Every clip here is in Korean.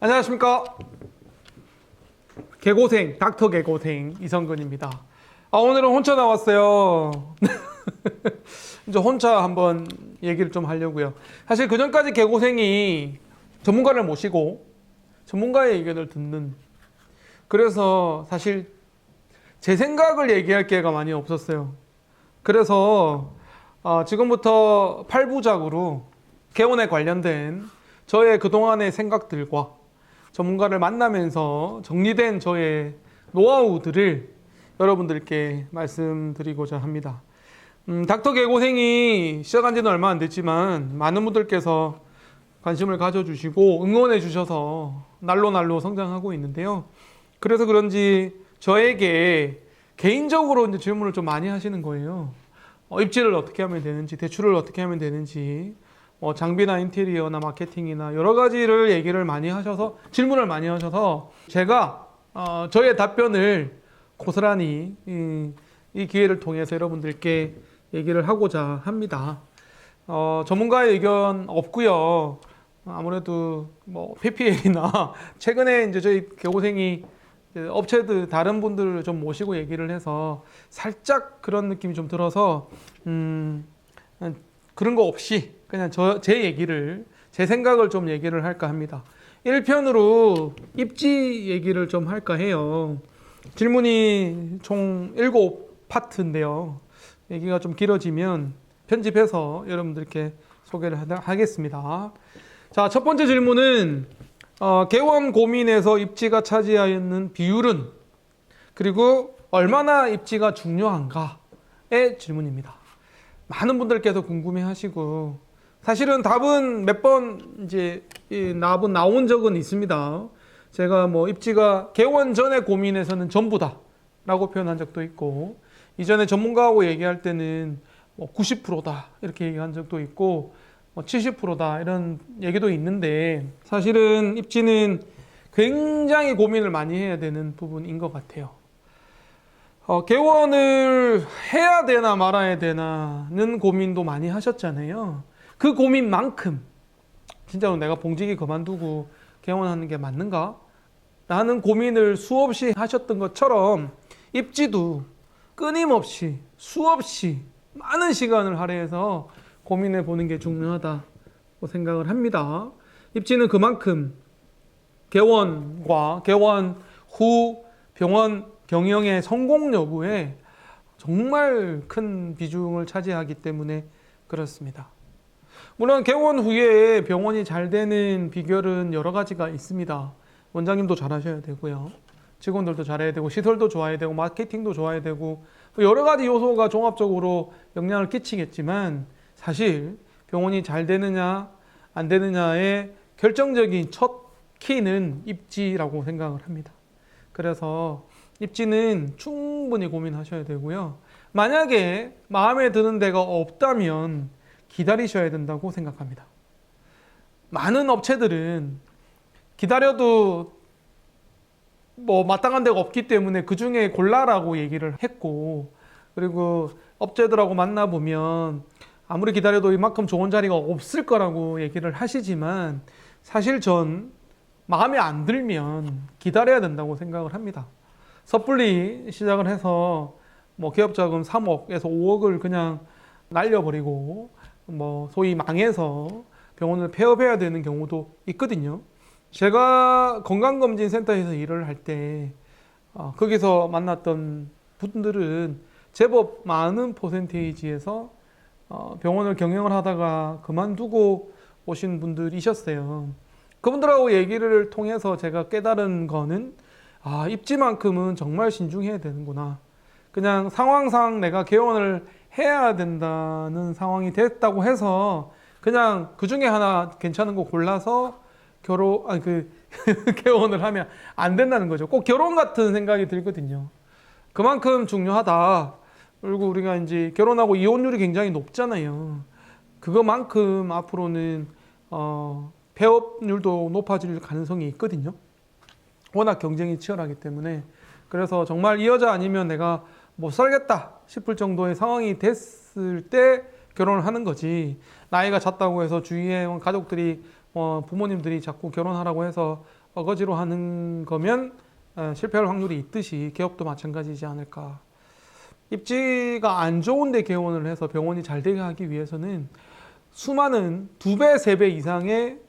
안녕하십니까. 개고생, 닥터 개고생 이성근입니다. 오늘은 혼자 나왔어요. 이제 혼자 한번 얘기를 좀 하려고요. 사실 그전까지 개고생이 전문가를 모시고 전문가의 의견을 듣는, 그래서 사실 제 생각을 얘기할 기회가 많이 없었어요. 그래서 지금부터 8부작으로 개원에 관련된 저의 그동안의 생각들과 전문가를 만나면서 정리된 저의 노하우들을 여러분들께 말씀드리고자 합니다. 닥터 개고생이 시작한 지는 얼마 안 됐지만 많은 분들께서 관심을 가져주시고 응원해 주셔서 날로 성장하고 있는데요. 그래서 그런지 저에게 개인적으로 이제 질문을 좀 많이 하시는 거예요. 입지를 어떻게 하면 되는지, 대출을 어떻게 하면 되는지, 장비나 인테리어나 마케팅이나 여러 가지를 얘기를 많이 하셔서, 질문을 많이 하셔서 제가 저의 답변을 고스란히 이 기회를 통해서 여러분들께 얘기를 하고자 합니다. 전문가의 의견 없고요. 아무래도 PPL이나 최근에 이제 저희 개고생이 업체들 다른 분들을 좀 모시고 얘기를 해서 살짝 그런 느낌이 좀 들어서 그런 거 없이 그냥 제 얘기를, 제 생각을 좀 얘기를 할까 합니다. 1편으로 입지 얘기를 좀 할까 해요. 질문이 총 7파트인데요. 얘기가 좀 길어지면 편집해서 여러분들께 소개를 하겠습니다. 자, 첫 번째 질문은 개원 고민에서 입지가 차지하는 비율은, 그리고 얼마나 입지가 중요한가의 질문입니다. 많은 분들께서 궁금해 하시고, 사실은 답은 몇 번 이제 나온 적은 있습니다. 제가 입지가 개원 전에 고민에서는 전부다 라고 표현한 적도 있고, 이전에 전문가하고 얘기할 때는 90%다 이렇게 얘기한 적도 있고, 70%다 이런 얘기도 있는데, 사실은 입지는 굉장히 고민을 많이 해야 되는 부분인 것 같아요. 개원을 해야 되나 말아야 되나는 고민도 많이 하셨잖아요. 그 고민만큼 진짜로 내가 봉직이 그만두고 개원하는 게 맞는가? 라는 고민을 수없이 하셨던 것처럼 입지도 끊임없이 수없이 많은 시간을 할애해서 고민해 보는 게 중요하다고 생각을 합니다. 입지는 그만큼 개원과 개원 후 병원 경영의 성공 여부에 정말 큰 비중을 차지하기 때문에 그렇습니다. 물론 개원 후에 병원이 잘 되는 비결은 여러 가지가 있습니다. 원장님도 잘하셔야 되고요. 직원들도 잘해야 되고, 시설도 좋아야 되고, 마케팅도 좋아야 되고, 여러 가지 요소가 종합적으로 영향을 끼치겠지만, 사실 병원이 잘 되느냐 안 되느냐의 결정적인 첫 키는 입지라고 생각을 합니다. 그래서 입지는 충분히 고민하셔야 되고요. 만약에 마음에 드는 데가 없다면 기다리셔야 된다고 생각합니다. 많은 업체들은 기다려도 마땅한 데가 없기 때문에 그 중에 골라라고 얘기를 했고, 그리고 업체들하고 만나보면 아무리 기다려도 이만큼 좋은 자리가 없을 거라고 얘기를 하시지만, 사실 전 마음에 안 들면 기다려야 된다고 생각을 합니다. 섣불리 시작을 해서 기업자금 3억에서 5억을 그냥 날려버리고 소위 망해서 병원을 폐업해야 되는 경우도 있거든요. 제가 건강검진센터에서 일을 할 때 거기서 만났던 분들은 제법 많은 퍼센테이지에서 병원을 경영을 하다가 그만두고 오신 분들이셨어요. 그분들하고 얘기를 통해서 제가 깨달은 거는, 입지만큼은 정말 신중해야 되는구나. 그냥 상황상 내가 개원을 해야 된다는 상황이 됐다고 해서 그냥 그 중에 하나 괜찮은 거 골라서 개원을 하면 안 된다는 거죠. 꼭 결혼 같은 생각이 들거든요. 그만큼 중요하다. 그리고 우리가 이제 결혼하고 이혼율이 굉장히 높잖아요. 그거만큼 앞으로는 폐업률도 높아질 가능성이 있거든요. 워낙 경쟁이 치열하기 때문에. 그래서 정말 이 여자 아니면 내가 못 살겠다 싶을 정도의 상황이 됐을 때 결혼을 하는 거지. 나이가 찼다고 해서 주위에 가족들이 부모님들이 자꾸 결혼하라고 해서 어거지로 하는 거면 실패할 확률이 있듯이 개업도 마찬가지지 않을까. 입지가 안 좋은데 개원을 해서 병원이 잘 되게 하기 위해서는 수많은 2배, 3배 이상의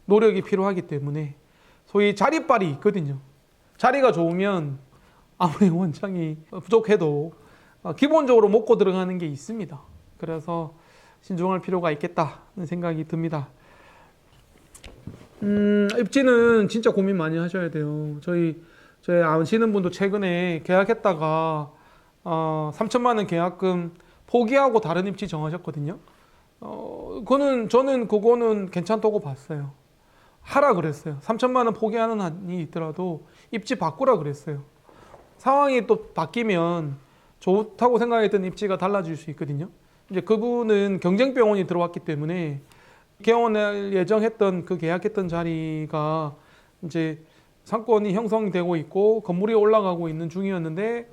노력이 필요하기 때문에 소위 자리빨이 있거든요. 자리가 좋으면 아무리 원장이 부족해도 기본적으로 먹고 들어가는 게 있습니다. 그래서 신중할 필요가 있겠다는 생각이 듭니다. 입지는 진짜 고민 많이 하셔야 돼요. 저희 아시는 분도 최근에 계약했다가 3천만 원 계약금 포기하고 다른 입지 정하셨거든요. 저는 그거는 괜찮다고 봤어요. 하라 그랬어요. 3천만 원 포기하는 한이 있더라도 입지 바꾸라 그랬어요. 상황이 또 바뀌면 좋다고 생각했던 입지가 달라질 수 있거든요. 이제 그분은 경쟁병원이 들어왔기 때문에 개원을 예정했던 그 계약했던 자리가 이제 상권이 형성되고 있고 건물이 올라가고 있는 중이었는데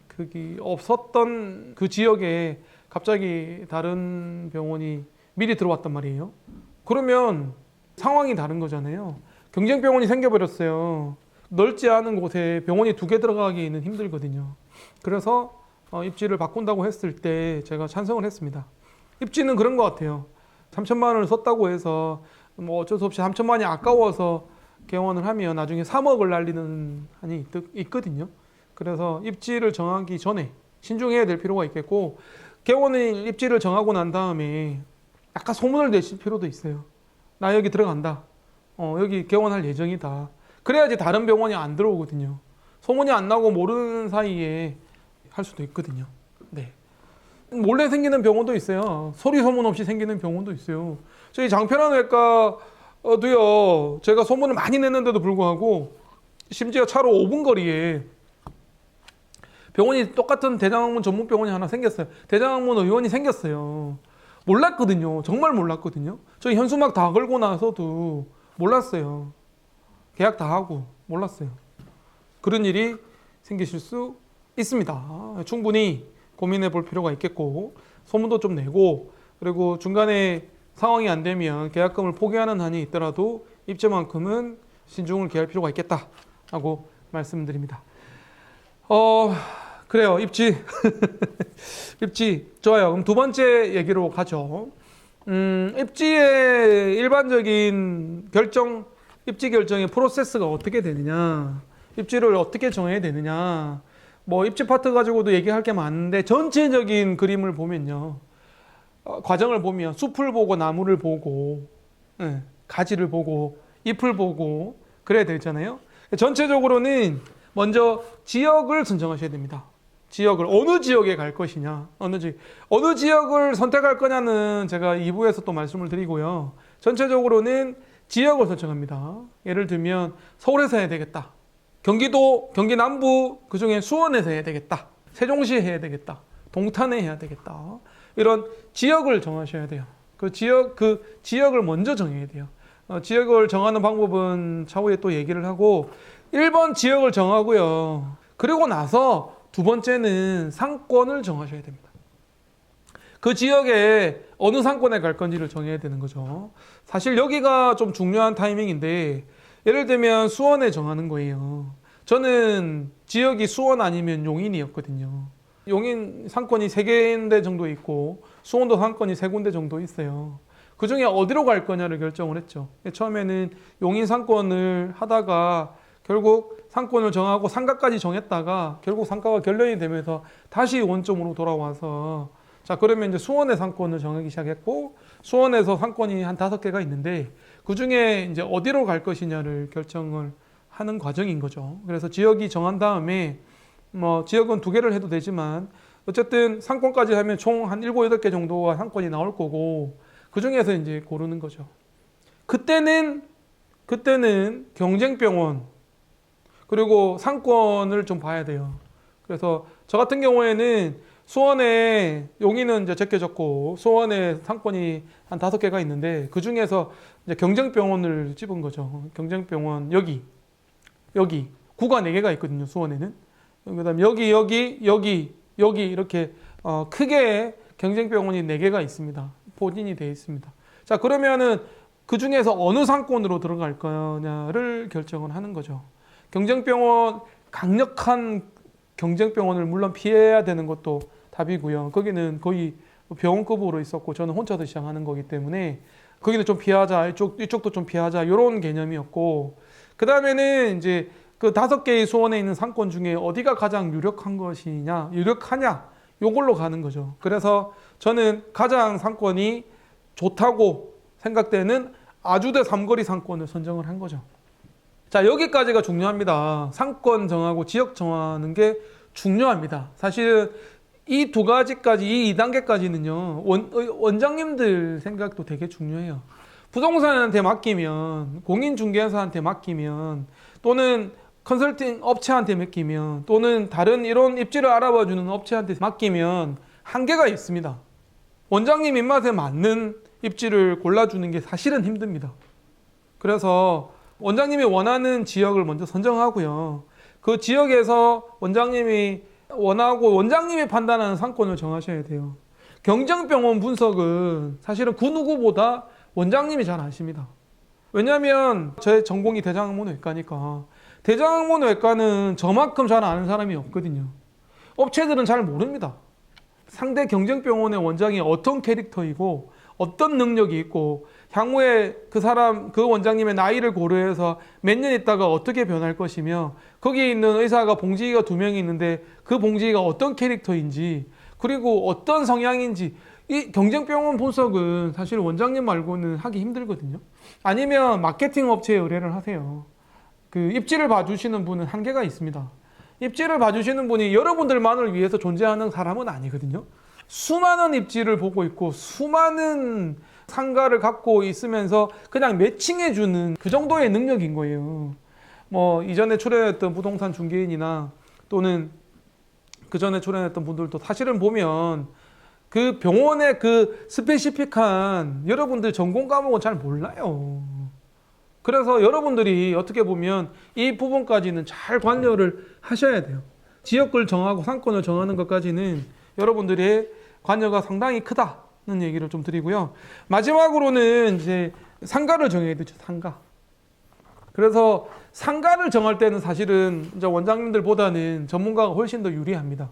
그게 없었던 그 지역에 갑자기 다른 병원이 미리 들어왔단 말이에요. 그러면 상황이 다른 거잖아요. 경쟁병원이 생겨버렸어요. 넓지 않은 곳에 병원이 2개 들어가기는 힘들거든요. 그래서 입지를 바꾼다고 했을 때 제가 찬성을 했습니다. 입지는 그런 것 같아요. 3천만 원을 썼다고 해서 뭐 어쩔 수 없이 3천만 원이 아까워서 개원을 하면 나중에 3억을 날리는 한이 있거든요. 그래서 입지를 정하기 전에 신중해야 될 필요가 있겠고, 개원의 입지를 정하고 난 다음에 약간 소문을 내실 필요도 있어요. 나 여기 들어간다. 여기 개원할 예정이다. 그래야지 다른 병원이 안 들어오거든요. 소문이 안 나고 모르는 사이에 할 수도 있거든요. 네. 몰래 생기는 병원도 있어요. 소리 소문 없이 생기는 병원도 있어요. 저희 장편한 외과도요. 제가 소문을 많이 냈는데도 불구하고 심지어 차로 5분 거리에 병원이 똑같은 대장학문 전문병원이 하나 생겼어요. 대장학문 의원이 생겼어요. 몰랐거든요. 정말 몰랐거든요. 저희 현수막 다 걸고 나서도 몰랐어요. 계약 다 하고 몰랐어요. 그런 일이 생기실 수 있습니다. 충분히 고민해 볼 필요가 있겠고, 소문도 좀 내고, 그리고 중간에 상황이 안 되면 계약금을 포기하는 한이 있더라도 입지만큼은 신중을 기할 필요가 있겠다라고 말씀드립니다. 그래요. 입지. 입지. 좋아요. 그럼 두 번째 얘기로 가죠. 입지의 일반적인 입지 결정의 프로세스가 어떻게 되느냐. 입지를 어떻게 정해야 되느냐. 뭐 입지 파트 가지고도 얘기할 게 많은데 전체적인 그림을 보면요. 과정을 보면 숲을 보고 나무를 보고 가지를 보고 잎을 보고 그래야 되잖아요. 전체적으로는 먼저 지역을 선정하셔야 됩니다. 지역을 어느 지역에 갈 것이냐, 어느 지역을 선택할 거냐는 제가 2부에서 또 말씀을 드리고요. 전체적으로는 지역을 선정합니다. 예를 들면 서울에서 해야 되겠다. 경기 남부 그중에 수원에서 해야 되겠다. 세종시에 해야 되겠다. 동탄에 해야 되겠다. 이런 지역을 정하셔야 돼요. 그 지역을 먼저 정해야 돼요. 지역을 정하는 방법은 차후에 또 얘기를 하고 1번 지역을 정하고요. 그리고 나서 두 번째는 상권을 정하셔야 됩니다. 그 지역에 어느 상권에 갈 건지를 정해야 되는 거죠. 사실 여기가 좀 중요한 타이밍인데 예를 들면 수원에 정하는 거예요. 저는 지역이 수원 아니면 용인이었거든요. 용인 상권이 3군데 정도 있고 수원도 상권이 3군데 정도 있어요. 그 중에 어디로 갈 거냐를 결정을 했죠. 처음에는 용인 상권을 하다가 결국 상권을 정하고 상가까지 정했다가 결국 상가가 결렬이 되면서 다시 원점으로 돌아와서 자 그러면 이제 수원의 상권을 정하기 시작했고 수원에서 상권이 한 5개가 있는데 그 중에 이제 어디로 갈 것이냐를 결정을 하는 과정인 거죠. 그래서 지역이 정한 다음에 뭐 지역은 2개를 해도 되지만 어쨌든 상권까지 하면 총 한 7, 8개 정도가 상권이 나올 거고 그 중에서 이제 고르는 거죠. 그때는 경쟁병원 그리고 상권을 좀 봐야 돼요. 그래서 저 같은 경우에는 수원에 용인은 이제 제껴졌고 수원에 상권이 한 5개가 있는데 그 중에서 이제 경쟁병원을 집은 거죠. 경쟁병원 여기 구가 4개가 있거든요. 수원에는. 그다음에 여기 이렇게 크게 경쟁병원이 4개가 있습니다. 포진이 되어 있습니다. 자, 그러면은 그 중에서 어느 상권으로 들어갈 거냐를 결정을 하는 거죠. 경쟁병원, 강력한 경쟁병원을 물론 피해야 되는 것도 답이고요. 거기는 거의 병원급으로 있었고 저는 혼자서 시작하는 거기 때문에 거기는 좀 피하자, 이쪽도 좀 피하자 이런 개념이었고, 그 다음에는 이제 그 5개의 수원에 있는 상권 중에 어디가 가장 유력하냐 요걸로 가는 거죠. 그래서 저는 가장 상권이 좋다고 생각되는 아주대 삼거리 상권을 선정을 한 거죠. 자, 여기까지가 중요합니다. 상권 정하고 지역 정하는 게 중요합니다. 사실은 이 2가지까지, 이 2단계까지는요, 원장님들 생각도 되게 중요해요. 부동산한테 맡기면, 공인중개사한테 맡기면, 또는 컨설팅 업체한테 맡기면, 또는 다른 이런 입지를 알아봐주는 업체한테 맡기면 한계가 있습니다. 원장님 입맛에 맞는 입지를 골라주는 게 사실은 힘듭니다. 그래서 원장님이 원하는 지역을 먼저 선정하고요. 그 지역에서 원장님이 원하고 원장님이 판단하는 상권을 정하셔야 돼요. 경쟁병원 분석은 사실은 그 누구보다 원장님이 잘 아십니다. 왜냐하면 제 전공이 대장학문외과니까 대장학문외과는 저만큼 잘 아는 사람이 없거든요. 업체들은 잘 모릅니다. 상대 경쟁병원의 원장이 어떤 캐릭터이고 어떤 능력이 있고 향후에 그 원장님의 나이를 고려해서 몇 년 있다가 어떻게 변할 것이며 거기에 있는 의사가 봉지기가 2명이 있는데 그 봉지기가 어떤 캐릭터인지 그리고 어떤 성향인지 이 경쟁병원 분석은 사실 원장님 말고는 하기 힘들거든요. 아니면 마케팅 업체에 의뢰를 하세요. 그 입지를 봐주시는 분은 한계가 있습니다. 입지를 봐주시는 분이 여러분들만을 위해서 존재하는 사람은 아니거든요. 수많은 입지를 보고 있고 수많은 상가를 갖고 있으면서 그냥 매칭해주는 그 정도의 능력인 거예요. 뭐 이전에 출연했던 부동산 중개인이나 또는 그 전에 출연했던 분들도 사실은 보면 그 병원의 그 스페시픽한 여러분들 전공 과목은 잘 몰라요. 그래서 여러분들이 어떻게 보면 이 부분까지는 잘 관여를 하셔야 돼요. 지역을 정하고 상권을 정하는 것까지는 여러분들의 관여가 상당히 크다는 얘기를 좀 드리고요. 마지막으로는 이제 상가를 정해야 되죠. 상가. 그래서 상가를 정할 때는 사실은 이제 원장님들보다는 전문가가 훨씬 더 유리합니다.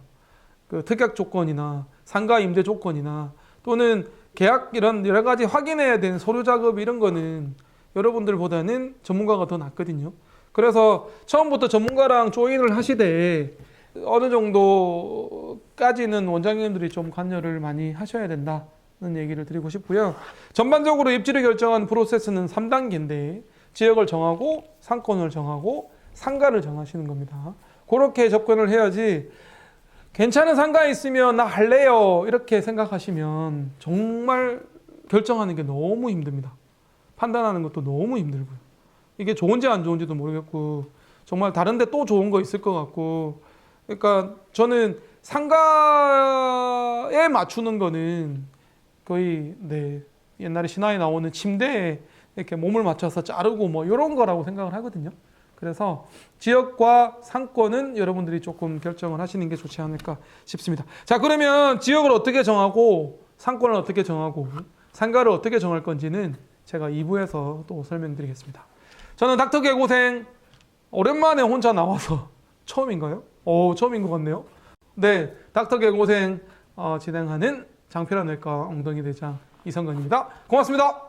그 특약 조건이나 상가 임대 조건이나 또는 계약 이런 여러 가지 확인해야 되는 서류 작업 이런 거는 여러분들보다는 전문가가 더 낫거든요. 그래서 처음부터 전문가랑 조인을 하시되 어느 정도까지는 원장님들이 좀 관여를 많이 하셔야 된다는 얘기를 드리고 싶고요. 전반적으로 입지를 결정한 프로세스는 3단계인데 지역을 정하고 상권을 정하고 상가를 정하시는 겁니다. 그렇게 접근을 해야지 괜찮은 상가에 있으면 나 할래요 이렇게 생각하시면 정말 결정하는 게 너무 힘듭니다. 판단하는 것도 너무 힘들고요. 이게 좋은지 안 좋은지도 모르겠고 정말 다른 데 또 좋은 거 있을 것 같고, 그러니까 저는 상가에 맞추는 거는 거의 옛날에 신화에 나오는 침대에 이렇게 몸을 맞춰서 자르고 뭐 이런 거라고 생각을 하거든요. 그래서 지역과 상권은 여러분들이 조금 결정을 하시는 게 좋지 않을까 싶습니다. 자, 그러면 지역을 어떻게 정하고 상권을 어떻게 정하고 상가를 어떻게 정할 건지는 제가 2부에서 또 설명드리겠습니다. 저는 닥터 개고생 오랜만에 혼자 나와서 처음인가요? 처음인 것 같네요. 네, 닥터 개고생 진행하는 장필환 외과 엉덩이 대장 이성근입니다. 고맙습니다.